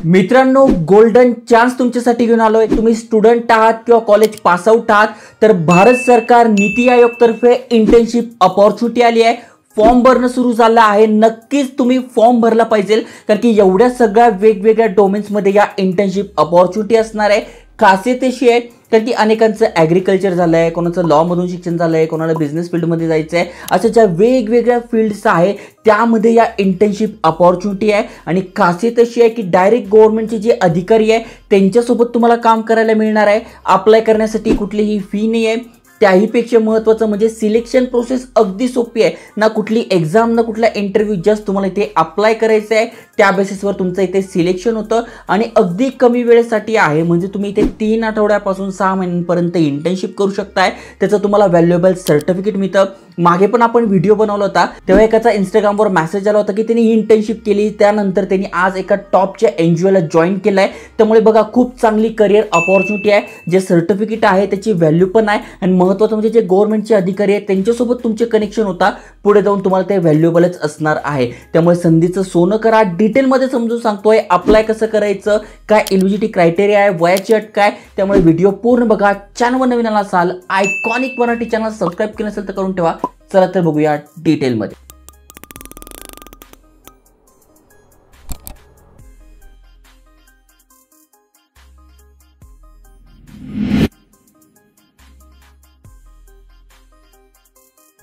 मित्रांनो, golden chance तुमच्यासाठी घेऊन आलोय। तुम्ही स्टुडंट आहात किंवा कॉलेज पास आउट आहात तर भारत सरकार नीति आयोग तर्फे इंटर्नशिप अपॉर्च्युनिटी आली आहे। फॉर्म भरणं सुरू झालं आहे। नक्कीच तुम्ही फॉर्म भरला पाहिजे, कारण की एवढ्या सगळ्या वेगवेगळ्या डोमेन्समध्ये या इंटर्नशिप अपॉर्च्युनिटी असणार आहे। खासियत अशी आहे कारण की अनेकांचं ॲग्रिकल्चर झालं आहे, कोणाचं लॉ मधून शिक्षण झालं आहे, कोणाला बिझनेस फील्डमध्ये जायचं आहे। अशा ज्या वेगवेगळ्या फील्ड्स आहे त्यामध्ये या इंटर्नशिप अपॉर्च्युनिटी आहे। आणि खासियत अशी आहे की डायरेक्ट गव्हर्नमेंटचे जे अधिकारी आहे त्यांच्यासोबत तुम्हाला काम करायला मिळणार आहे। अप्लाय करण्यासाठी कुठलीही फी नाही आहे। त्याहीपेक्षा महत्त्वाचं म्हणजे सिलेक्शन प्रोसेस अगदी सोपी आहे। ना कुठली एक्झाम ना कुठला इंटरव्ह्यू, जस्ट तुम्हाला इथे अप्लाय करायचं आहे, त्या बेसिसवर तुमचं इथे सिलेक्शन होतं आणि अगदी कमी वेळेसाठी आहे। म्हणजे तुम्ही इथे 3 आठवड्यापासून 6 महिन्यांपर्यंत इंटर्नशिप करू शकताय। त्याचं तुम्हाला व्हॅल्युएबल सर्टिफिकेट मिळतं। मागे पण आपण व्हिडिओ बनवला होता, तेव्हा एकाचा इंस्टाग्रामवर मेसेज आला होता की त्यांनी इंटर्नशिप केली, त्यानंतर त्यांनी आज एका टॉपच्या एनजीओला जॉईन केलाय। त्यामुळे बघा, खूप चांगली करिअर अपॉर्च्युनिटी आहे। जे सर्टिफिकेट आहे त्याची व्हॅल्यू पण आहे आणि महत्त्वाचं म्हणजे जे गव्हर्नमेंटचे अधिकारी आहेत त्यांच्यासोबत तुमचे कनेक्शन होता, पुढे जाऊन तुम्हाला ते व्हॅल्युएबलच असणार आहे। त्यामुळे संधीचं सोनं करा। डिटेलमध्ये समजून सांगतोय अप्लाय कसं करायचं, काय एलिजिबिलिटी क्रायटेरिया आहे, वयाची अट काय। त्यामुळे व्हिडिओ पूर्ण बघा। चॅनलवर नवीन आला असाल, आयकॉनिक मराठी चॅनल सबस्क्राइब केलं असेल तर करून ठेवा। चला तर बघूया डिटेलमध्ये।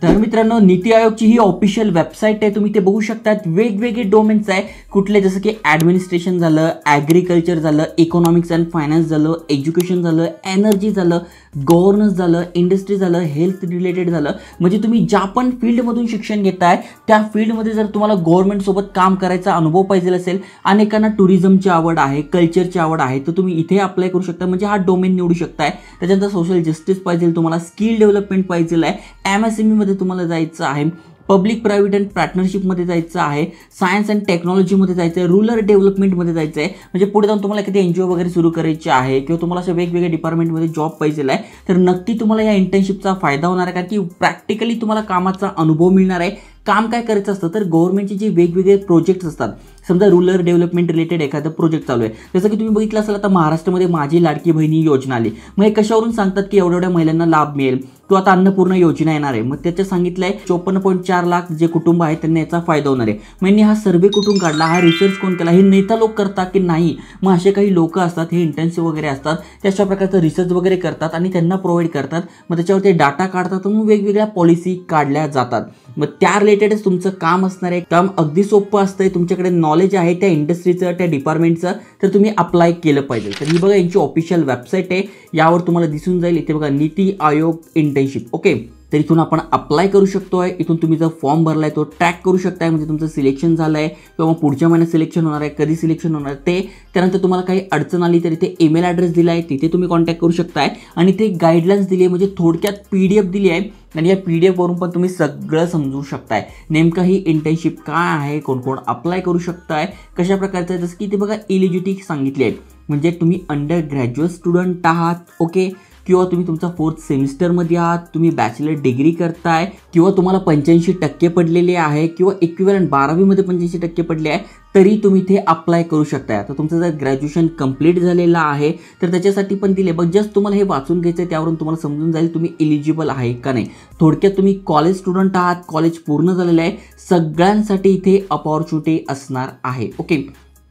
तर मित्रांनो, नीति आयोगची ही ऑफिशियल वेबसाईट आहे, तुम्ही ते बघू शकता। वेगवेगळे डोमेन्स आहे कुठले, जसं की ॲडमिनिस्ट्रेशन झालं, ॲग्रिकल्चर झालं, इकॉनॉमिक्स अँड फायनान्स झालं, एज्युकेशन झालं, एनर्जी झालं, गव्हर्नन्स झालं, इंडस्ट्री झालं, हेल्थ रिलेटेड झालं। म्हणजे तुम्ही ज्या पण फील्डमधून शिक्षण घेताय त्या फील्डमध्ये जर तुम्हाला गव्हर्नमेंटसोबत काम करायचा अनुभव पाहिजे असेल, अनेकांना टुरिझमची आवड आहे, कल्चरची आवड आहे, तर तुम्ही इथे अप्लाय करू शकता। म्हणजे हा डोमेन निवडू शकताय। त्याच्यानंतर सोशल जस्टिस पाहिजे तुम्हाला, स्किल डेव्हलपमेंट पाहिजे आहे, MSME मध्ये तुम्हाला जायचं आहे, पब्लिक प्रायव्हेट अँड पार्टनरशिपमध्ये जायचं आहे, सायन्स अँड टेक्नॉलॉजीमध्ये जायचं आहे, रूरल डेव्हलपमेंटमध्ये जायचं आहे। म्हणजे पुढे जाऊन तुम्हाला एखादी एनजीओ वगैरे सुरू करायची आहे किंवा तुम्हाला अशा वेगवेगळ्या डिपार्टमेंटमध्ये जॉब पाहिजे आहे, तर नक्की तुम्हाला या इंटर्नशिपचा फायदा होणार आहे, कारण की प्रॅक्टिकली तुम्हाला कामाचा अनुभव मिळणार आहे। काम काय करायचं असतं तर गव्हर्नमेंटचे जे वेगवेगळे प्रोजेक्ट्स असतात, समजा रूरल डेव्हलपमेंट रिलेटेड एखादं प्रोजेक्ट चालू आहे, जसं की तुम्ही बघितलं असेल आता महाराष्ट्रामध्ये माझी लाडकी बहिणी योजना आली। मग हे कशावरून सांगतात की एवढ्या महिलांना लाभ मिळेल, किंवा आता अन्नपूर्णा योजना येणार आहे, मग त्याच्या सांगितलंय 54.4 लाख जे कुटुंब आहेत त्यांना याचा फायदा होणार आहे। मग हा सर्वे कुठून काढला, हा रिसर्च कोण केला, हे नेता लोक करतात की नाही? मग असे काही लोक असतात, हे इंटर्नशिप वगैरे असतात, ते अशा प्रकारचं रिसर्च वगैरे करतात आणि त्यांना प्रोव्हाइड करतात। मग त्याच्यावर ते डाटा काढतात, मग वेगवेगळ्या पॉलिसी काढल्या जातात। मग त्या रिलेटेडच तुमचं काम असणार आहे। काम अगदी सोपं असतंय, तुमच्याकडे नॉलेज आहे त्या इंडस्ट्रीचं, त्या डिपार्टमेंटचं, तर तुम्ही अप्लाय केलं पाहिजे। तर ही बघा यांची ऑफिशियल वेबसाईट आहे, यावर तुम्हाला दिसून जाईल। इथे बघा नीति आयोग इंटर्नशिप, ओके। तर इथून आपण अप्लाय करू शकतोय। इथून तुम्ही जर फॉर्म भरलाय तो ट्रॅक करू शकताय, म्हणजे तुमचं सिलेक्शन झालंय किंवा पुढच्या महिन्यात सिलेक्शन होणार आहे, कधी सिलेक्शन होणार ते। त्यानंतर तुम्हाला काही अडचण आली तर इथे ईमेल ॲड्रेस दिला आहे, तिथे तुम्ही कॉन्टॅक्ट करू शकताय। आणि ते गाईडलाईन्स दिली आहे, म्हणजे थोडक्यात PDF दिली आहे आणि या PDF वरून पण तुम्ही सगळं समजू शकताय। नेमकं ही इंटर्नशिप काय आहे, कोण कोण अप्लाय करू शकताय, कशा प्रकारचं आहे। जसं की इथे बघा एलिजिबिलिटी सांगितली आहे, म्हणजे तुम्ही अंडर ग्रॅज्युएट स्टुडंट आहात, ओके, किंवा तुम्ही तुमचा 4th सेमिस्टरमध्ये आहात, तुम्ही बॅचलर डिग्री करताय, किंवा तुम्हाला 85% पडलेले आहे, किंवा इक्विव्हॅलंट 12वीमध्ये 85% पडले आहे, तरी तुम्ही इथे अप्लाय करू शकताय। आता तुमचं जर ग्रॅज्युएशन कंप्लीट झालेलं आहे तर त्याच्यासाठी पण दिले, बघ जस्ट तुम्हाला हे वाचून घ्यायचं आहे, त्यावरून तुम्हाला समजून जाईल तुम्ही एलिजिबल आहे का नाही। थोडक्यात तुम्ही कॉलेज स्टुडंट आहात, कॉलेज पूर्ण झालेलं आहे, सगळ्यांसाठी इथे अपॉर्च्युनिटी असणार आहे, ओके।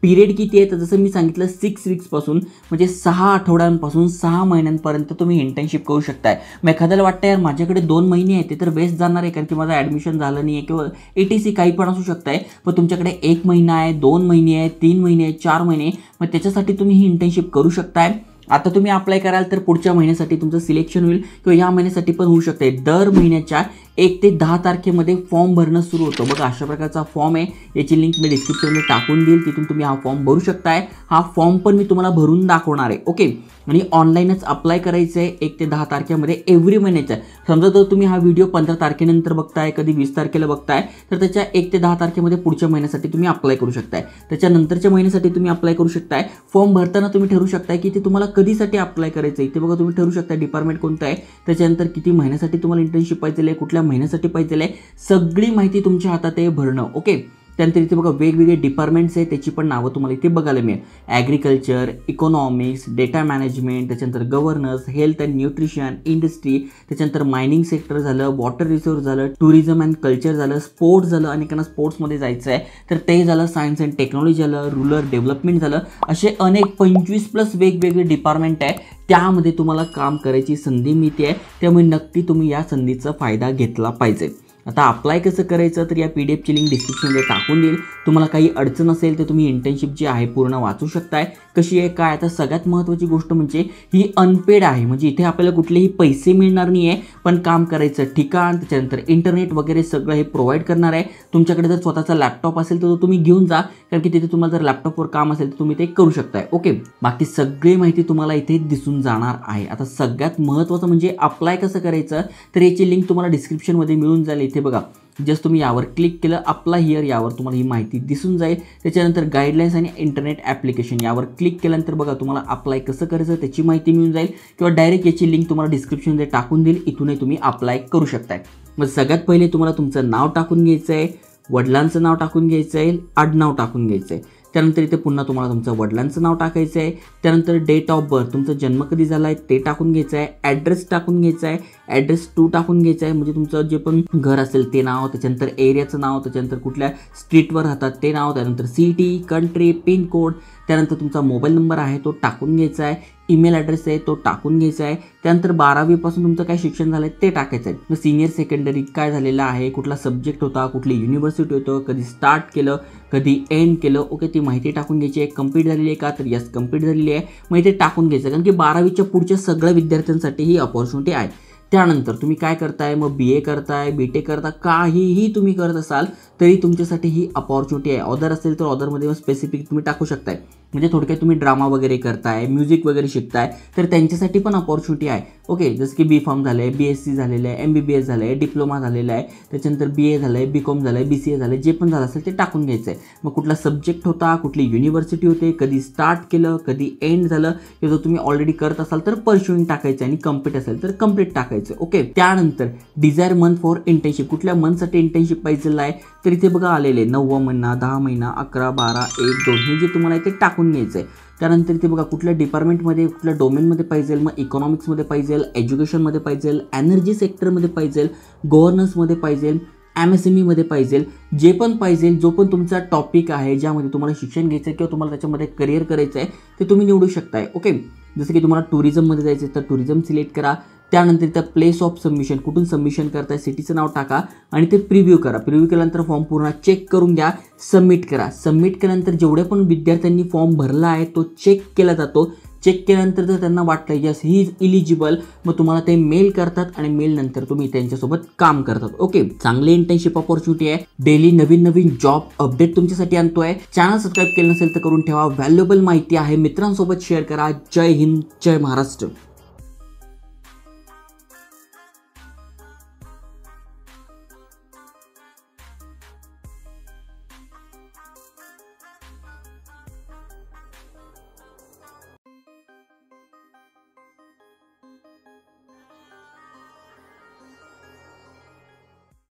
पिरियड किती आहे तर जसं मी सांगितलं 6 वीक्सपासून, म्हणजे 6 आठवड्यांपासून 6 महिन्यांपर्यंत तुम्ही इंटर्नशिप करू शकताय। मग एखाद्याला वाटतं यार माझ्याकडे 2 महिने आहेत, ते तर वेस्ट जाणार आहे, कारण की माझं ॲडमिशन झालं नाही आहे किंवा ETC काही पण असू शकतंय। पण तुमच्याकडे 1 महिना आहे, 2 महिने आहे, 3 महिने आहे, 4 महिने, मग त्याच्यासाठी तुम्ही ही इंटर्नशिप करू शकताय। आता तुम्ही अप्लाय कराल तर पुढच्या महिन्यासाठी तुमचं सिलेक्शन होईल किंवा या महिन्यासाठी पण होऊ शकते। दर महिन्याच्या 1 ते 10 तारखेमध्ये फॉर्म भरणं सुरू होतं। बघा अशा प्रकारचा फॉर्म आहे, याची लिंक मी डिस्क्रिप्शनमध्ये टाकून देईल, तिथून तुम्ही हा फॉर्म भरू शकताय। हा फॉर्म पण मी तुम्हाला भरून दाखवणार आहे, ओके। आणि ऑनलाईनच अप्लाय करायचं आहे 1 ते 10 तारखेमध्ये एव्हरी महिन्याच्या। समजा जर तुम्ही हा व्हिडिओ 15 तारखेनंतर बघताय, कधी 20 तारखेला बघताय, तर त्याच्या 1 ते 10 तारखेमध्ये पुढच्या महिन्यासाठी तुम्ही अप्लाय करू शकताय। त्याच्यानंतरच्या महिन्यासाठी तुम्ही अप्लाय करू शकताय। फॉर्म भरताना तुम्ही ठरवू शकताय की ते तुम्हाला कधीसाठी अप्लाय करायचं आहे, ते बघा तुम्ही ठरवू शकता डिपार्टमेंट कोणतं आहे, त्याच्यानंतर किती महिन्यासाठी तुम्हाला इंटर्नशिप पाहिजे आहे, कुठल्या महिन्यासाठी पाहिजे आहे, सगळी माहिती तुमच्या हातात आहे भरणं, ओके। त्यानंतर इथे बघा वेगवेगळे डिपार्टमेंट्स आहेत, त्याची पण नावं तुम्हाला इथे बघायला मिळेल. ॲग्रिकल्चर, इकॉनॉमिक्स, डेटा मॅनेजमेंट, त्याच्यानंतर governance, health and nutrition, industry, त्याच्यानंतर मायनिंग सेक्टर झालं, वॉटर रिसोर्स झालं, टुरिझम अँड कल्चर झालं, स्पोर्ट्स झालं, अनेकांना स्पोर्ट्समध्ये जायचं आहे तर ते झालं, सायन्स अँड टेक्नॉलॉजी झालं, रुरल डेव्हलपमेंट झालं. असे अनेक 25+ वेगवेगळे डिपार्टमेंट आहे, त्यामध्ये तुम्हाला काम करायची संधी मिळते आहे. त्यामुळे नक्की तुम्ही या संधीचा फायदा घेतला पाहिजे. आता अप्लाय कसं करायचं तर या PDFची लिंक डिस्क्रिप्शनमध्ये टाकून देईल. तुम्हाला काही अडचण असेल तर तुम्ही इंटर्नशिप जी आहे पूर्ण वाचू शकताय. कशी आहे काय. आता सगळ्यात महत्त्वाची गोष्ट म्हणजे ही अनपेड आहे, म्हणजे इथे आपल्याला कुठलेही पैसे मिळणार नाही आहे, पण काम करायचं ठिकाण, त्याच्यानंतर इंटरनेट वगैरे सगळं हे प्रोव्हाइड करणार आहे. तुमच्याकडे जर स्वतःचा लॅपटॉप असेल तर तो तुम्ही घेऊन जा, कारण की तिथे तुम्हाला जर लॅपटॉपवर काम असेल तर तुम्ही ते करू शकताय. ओके, बाकी सगळी माहिती तुम्हाला इथे दिसून जाणार आहे. आता सगळ्यात महत्त्वाचं म्हणजे अप्लाय कसं करायचं तर याची लिंक तुम्हाला डिस्क्रिप्शनमध्ये मिळून जाईल. इथे बघा जस्ट तुम्ही यावर क्लिक केलं, अप्लाय हिअर, यावर तुम्हाला ही माहिती दिसून जाईल. त्याच्यानंतर गाईडलाईन्स आणि इंटरनेट ॲप्लिकेशन यावर क्लिक केल्यानंतर बघा तुम्हाला अप्लाय कसं करायचं त्याची माहिती मिळून जाईल, किंवा डायरेक्ट याची लिंक तुम्हाला डिस्क्रिप्शनमध्ये टाकून देईल, इथूनही तुम्ही अप्लाय करू शकताय. मग सगळ्यात पहिले तुम्हाला तुमचं नाव टाकून घ्यायचं आहे, वडिलांचं नाव टाकून घ्यायचं आहे, आडनाव टाकून घ्यायचं आहे. त्यानंतर इथे पुन्हा तुम्हाला तुमचं वडिलांचं नाव टाकायचं आहे. त्यानंतर डेट ऑफ बर्थ, तुमचा जन्म कधी झाला आहे ते टाकून घ्यायचं आहे. ॲड्रेस टाकून घ्यायचा आहे, ॲड्रेस 2 टाकून घ्यायचं आहे, म्हणजे तुमचं जे पण घर असेल ते नाव, त्याच्यानंतर एरियाचं नाव, त्याच्यानंतर कुठल्या स्ट्रीटवर राहतात ते नाव, त्यानंतर सिटी, कंट्री, पिन कोड, त्यानंतर तुमचा मोबाईल नंबर आहे तो टाकून घ्यायचा आहे, ईमेल ॲड्रेस आहे तो टाकून घ्यायचा आहे. त्यानंतर 12वीपासून तुमचं काय शिक्षण झालं आहे ते टाकायचं आहे. मग सिनियर सेकंडरी काय झालेलं आहे, कुठला सब्जेक्ट होता, कुठली युनिव्हर्सिटी होतं, कधी स्टार्ट केलं, कधी एंड केलं. ओके, ती माहिती टाकून घ्यायची आहे. कंप्लीट झालेली आहे का तर यस कंप्लीट झालेली आहे, मग इथे टाकून घ्यायचं, कारण की 12वीच्या पुढच्या सगळ्या विद्यार्थ्यांसाठी ही अपॉर्च्युनिटी आहे. त्यानंतर तुम्ही काय करताय, मग BA करताय, BTech करता, काहीही तुम्ही करत असाल तरी तुमच्यासाठी ही अपॉर्च्युनिटी आहे. ऑदर असेल तर ऑदरमध्ये स्पेसिफिक तुम्ही टाकू शकताय. म्हणजे थोडक्यात तुम्ही ड्रामा वगैरे करताय, म्युझिक वगैरे शिकताय तर त्यांच्यासाठी पण अपॉर्च्युनिटी आहे. ओके, जसं की B.Pharm झालं आहे, BSc झालेलं आहे, MBBS झालं आहे, डिप्लोमा झालेला आहे, त्याच्यानंतर BA झालं आहे, BCom झालं आहे, BCA झालं आहे, जे पण झालं असेल ते टाकून घ्यायचं आहे. मग कुठला सब्जेक्ट होता, कुठली युनिव्हर्सिटी होते, कधी स्टार्ट केलं, कधी एंड झालं, हे जर तुम्ही ऑलरेडी करत असाल तर परस्युइंग टाकायचं आणि कंप्लीट असेल तर कंप्लीट टाकायचं. ओके, त्यानंतर डिझायर मंथ फॉर इंटर्नशिप, कुठल्या मंथसाठी इंटर्नशिप पाहिजे आहे तर इथे बघा आलेले 9वा महिना, 10 महिना, 11, 12, 1, 2 हे जे तुम्हाला इथे टाकून घ्यायचं आहे. त्यानंतर इथे बघा कुठल्या डिपार्टमेंटमध्ये, कुठल्या डोमेनमध्ये पाहिजे, मग इकॉनॉमिक्समध्ये पाहिजे, एज्युकेशनमध्ये पाहिजे, एनर्जी सेक्टरमध्ये पाहिजे, गव्हर्नन्समध्ये पाहिजे, MSMEमध्ये पाहिजे, जे पण पाहिजे, जो पण तुमचा टॉपिक आहे ज्यामध्ये तुम्हाला शिक्षण घ्यायचं आहे किंवा तुम्हाला त्याच्यामध्ये करिअर करायचं आहे ते तुम्ही निवडू शकताय. ओके, जसं की तुम्हाला टुरिझममध्ये जायचं आहे तर टुरिझम सिलेक्ट करा. त्यानंतर इथं प्लेस ऑफ सबमिशन, कुठून सबमिशन करताय, सिटीचं नाव टाका आणि ते प्रिव्ह्यू करा. प्रिव्ह्यू केल्यानंतर फॉर्म पूर्ण चेक करून घ्या, सबमिट करा. सबमिट केल्यानंतर जेवढे पण विद्यार्थ्यांनी फॉर्म भरला आहे तो चेक केला जातो. चेक केल्यानंतर जर त्यांना वाटतं यस ही इज इलिजिबल, मग तुम्हाला ते मेल करतात आणि मेल नंतर तुम्ही त्यांच्यासोबत काम करतात. ओके, चांगली इंटर्नशिप अपॉर्च्युनिटी आहे. डेली नवीन नवीन जॉब अपडेट तुमच्यासाठी आणतोय. चॅनल सबस्क्राईब केलं नसेल तर करून ठेवा. व्हॅल्युएबल माहिती आहे, मित्रांसोबत शेअर करा. जय हिंद, जय महाराष्ट्र.